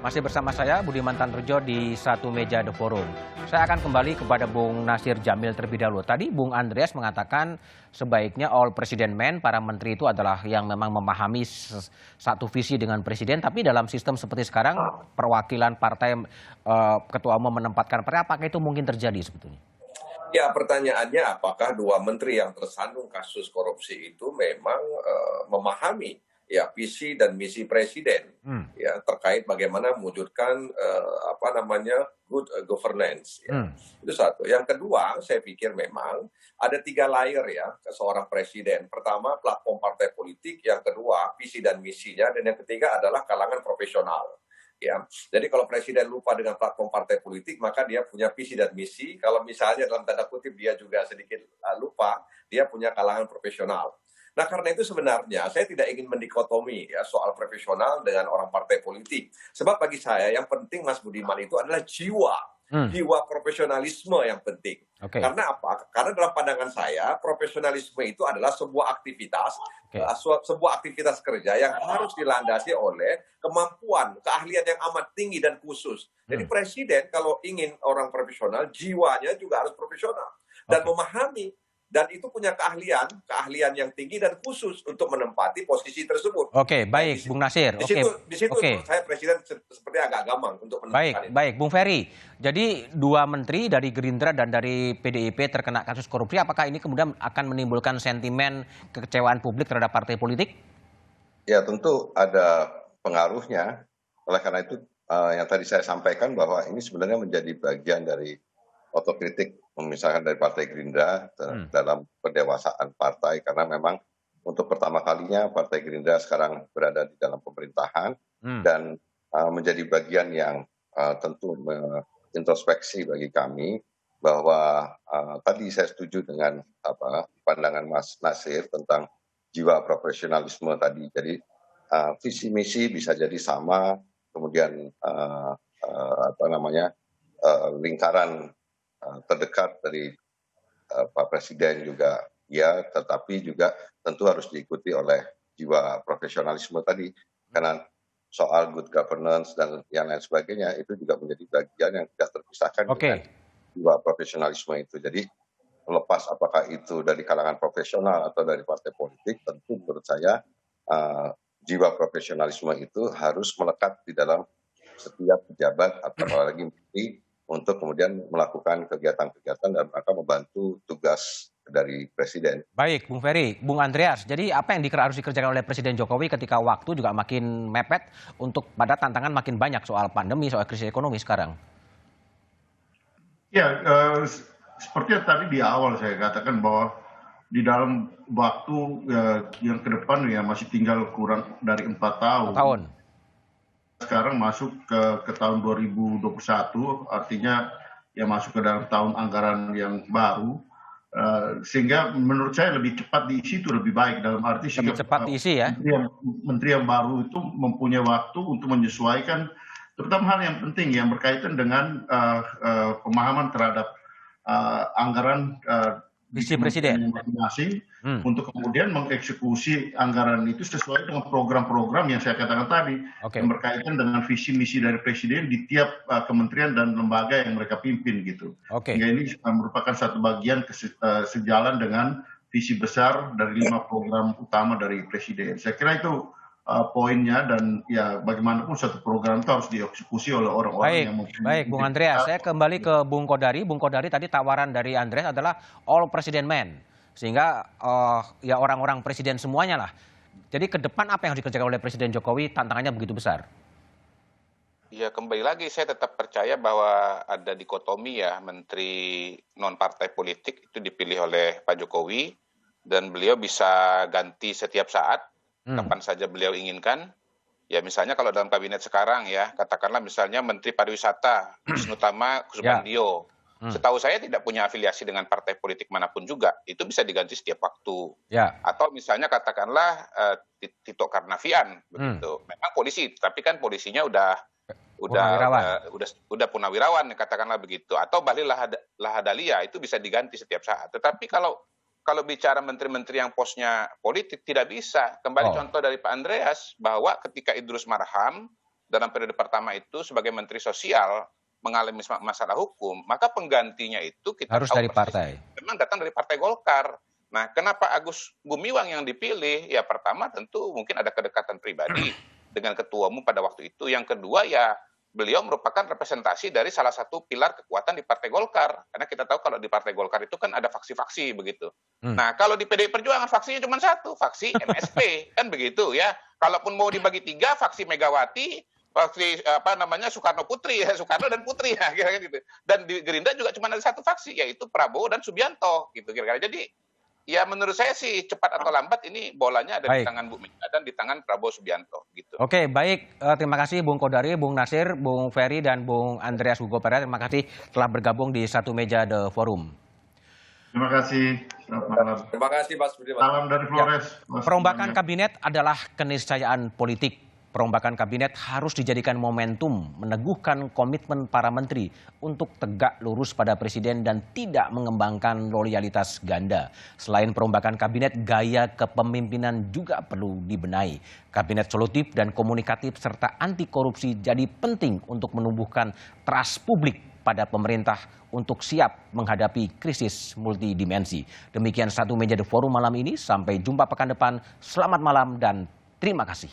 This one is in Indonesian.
Masih bersama saya Budiman Tanrujo di Satu Meja The Forum. Saya akan kembali kepada Bung Nasir Jamil terlebih dahulu. Tadi Bung Andreas mengatakan sebaiknya all president men, para menteri itu adalah yang memang memahami satu visi dengan presiden. Tapi dalam sistem seperti sekarang, perwakilan partai ketua umum menempatkan partai, apakah itu mungkin terjadi sebetulnya? Ya, pertanyaannya apakah dua menteri yang tersandung kasus korupsi itu memang memahami ya visi dan misi presiden ya terkait bagaimana mewujudkan good governance ya. Itu satu. Yang kedua, saya pikir memang ada 3 layer ya ke seorang presiden. Pertama, platform partai politik, yang kedua visi dan misinya, dan yang ketiga adalah kalangan profesional. Ya, jadi kalau presiden lupa dengan platform partai politik, maka dia punya visi dan misi. Kalau misalnya dalam tanda kutip dia juga sedikit lupa, dia punya kalangan profesional. Nah, karena itu sebenarnya saya tidak ingin mendikotomi ya soal profesional dengan orang partai politik. Sebab bagi saya yang penting, Mas Budiman, itu adalah jiwa profesionalisme yang penting. Karena apa? Karena dalam pandangan saya, profesionalisme itu adalah sebuah aktivitas, sebuah aktivitas kerja yang harus dilandasi oleh kemampuan, keahlian yang amat tinggi dan khusus. Jadi presiden kalau ingin orang profesional, jiwanya juga harus profesional dan memahami. Dan itu punya keahlian yang tinggi dan khusus untuk menempati posisi tersebut. Baik, Bung Nasir. Di situ menurut saya presiden seperti agak gampang untuk menentukan itu. Baik, Bung Ferry. Jadi 2 menteri dari Gerindra dan dari PDIP terkena kasus korupsi, apakah ini kemudian akan menimbulkan sentimen kekecewaan publik terhadap partai politik? Ya, tentu ada pengaruhnya. Oleh karena itu yang tadi saya sampaikan bahwa ini sebenarnya menjadi bagian dari otokritik, misalkan dari Partai Gerindra dalam pendewasaan partai, karena memang untuk pertama kalinya Partai Gerindra sekarang berada di dalam pemerintahan dan menjadi bagian yang tentu introspeksi bagi kami bahwa tadi saya setuju dengan pandangan Mas Nasir tentang jiwa profesionalisme tadi. Jadi visi misi bisa jadi sama, kemudian lingkaran terdekat dari Pak Presiden juga ya, tetapi juga tentu harus diikuti oleh jiwa profesionalisme tadi, karena soal good governance dan yang lain sebagainya itu juga menjadi bagian yang tidak terpisahkan dengan jiwa profesionalisme itu. Jadi lepas apakah itu dari kalangan profesional atau dari partai politik, tentu menurut saya jiwa profesionalisme itu harus melekat di dalam setiap pejabat atau apalagi menteri untuk kemudian melakukan kegiatan-kegiatan dan akan membantu tugas dari presiden. Baik, Bung Ferry, Bung Andreas. Jadi apa yang harus dikerjakan oleh Presiden Jokowi ketika waktu juga makin mepet untuk pada tantangan makin banyak soal pandemi, soal krisis ekonomi sekarang? Ya, seperti yang tadi di awal saya katakan bahwa di dalam waktu yang ke depan ya masih tinggal kurang dari 4 tahun. Sekarang masuk ke tahun 2021, artinya ya masuk ke dalam tahun anggaran yang baru, sehingga menurut saya lebih cepat diisi itu lebih baik, dalam arti lebih cepat diisi ya. Menteri yang baru itu mempunyai waktu untuk menyesuaikan terutama hal yang penting yang berkaitan dengan pemahaman terhadap anggaran visi presiden masing-masing untuk kemudian mengeksekusi anggaran itu sesuai dengan program-program yang saya katakan tadi yang berkaitan dengan visi misi dari presiden di tiap kementerian dan lembaga yang mereka pimpin gitu. Sehingga ini merupakan satu bagian sejalan dengan visi besar dari 5 program utama dari presiden. Saya kira itu poinnya, dan ya bagaimanapun satu program itu harus dieksekusi oleh orang-orang yang Baik, Bung Andreas. Saya kembali ke Bung Kodari. Bung Kodari, tadi tawaran dari Andreas adalah all president men. Sehingga ya orang-orang presiden semuanya lah. Jadi ke depan apa yang harus dikerjakan oleh Presiden Jokowi, tantangannya begitu besar? Ya, kembali lagi saya tetap percaya bahwa ada dikotomi ya, menteri non-partai politik itu dipilih oleh Pak Jokowi dan beliau bisa ganti setiap saat. Kapan saja beliau inginkan. Ya misalnya kalau dalam kabinet sekarang ya, katakanlah misalnya Menteri Pariwisata, Wisnu Tama Kusubandio. Setahu saya tidak punya afiliasi dengan partai politik manapun juga. Itu bisa diganti setiap waktu. Atau misalnya katakanlah Tito Karnavian, begitu. Memang polisi, tapi kan polisinya udah purnawirawan, katakanlah begitu. Atau Bahlil Lahadalia itu bisa diganti setiap saat. Tetapi kalau bicara menteri-menteri yang posnya politik tidak bisa. Kembali contoh dari Pak Andreas bahwa ketika Idrus Marham dalam periode pertama itu sebagai Menteri Sosial mengalami masalah hukum, maka penggantinya itu kita harus tahu dari partai. memang datang dari Partai Golkar. Nah, kenapa Agus Gumiwang yang dipilih? Ya pertama tentu mungkin ada kedekatan pribadi dengan ketua umum pada waktu itu. Yang kedua ya beliau merupakan representasi dari salah satu pilar kekuatan di Partai Golkar. Karena kita tahu kalau di Partai Golkar itu kan ada faksi-faksi begitu. Nah, kalau di PDI Perjuangan faksinya cuma satu, faksi MSP kan begitu ya. Kalaupun mau dibagi tiga, faksi Megawati, faksi Soekarno Putri ya, Soekarno dan Putri ya kira-kira gitu. Dan di Gerindra juga cuma ada satu faksi yaitu Prabowo dan Subianto gitu kira-kira. Jadi ya menurut saya sih cepat atau lambat ini bolanya ada di tangan Bu Mega dan di tangan Prabowo Subianto gitu. Oke, baik. Terima kasih Bung Kodari, Bung Nasir, Bung Ferry dan Bung Andreas Hugo Pereira. Terima kasih telah bergabung di Satu Meja The Forum. Terima kasih. Selamat malam. Terima kasih Mas Budiman. Salam dari Flores. Ya. Perombakan kabinet adalah keniscayaan politik. Perombakan kabinet harus dijadikan momentum meneguhkan komitmen para menteri untuk tegak lurus pada presiden dan tidak mengembangkan loyalitas ganda. Selain perombakan kabinet, gaya kepemimpinan juga perlu dibenahi. Kabinet solutif dan komunikatif serta anti korupsi jadi penting untuk menumbuhkan trust publik pada pemerintah untuk siap menghadapi krisis multidimensi. Demikian Satu Meja The Forum malam ini. Sampai jumpa pekan depan. Selamat malam dan terima kasih.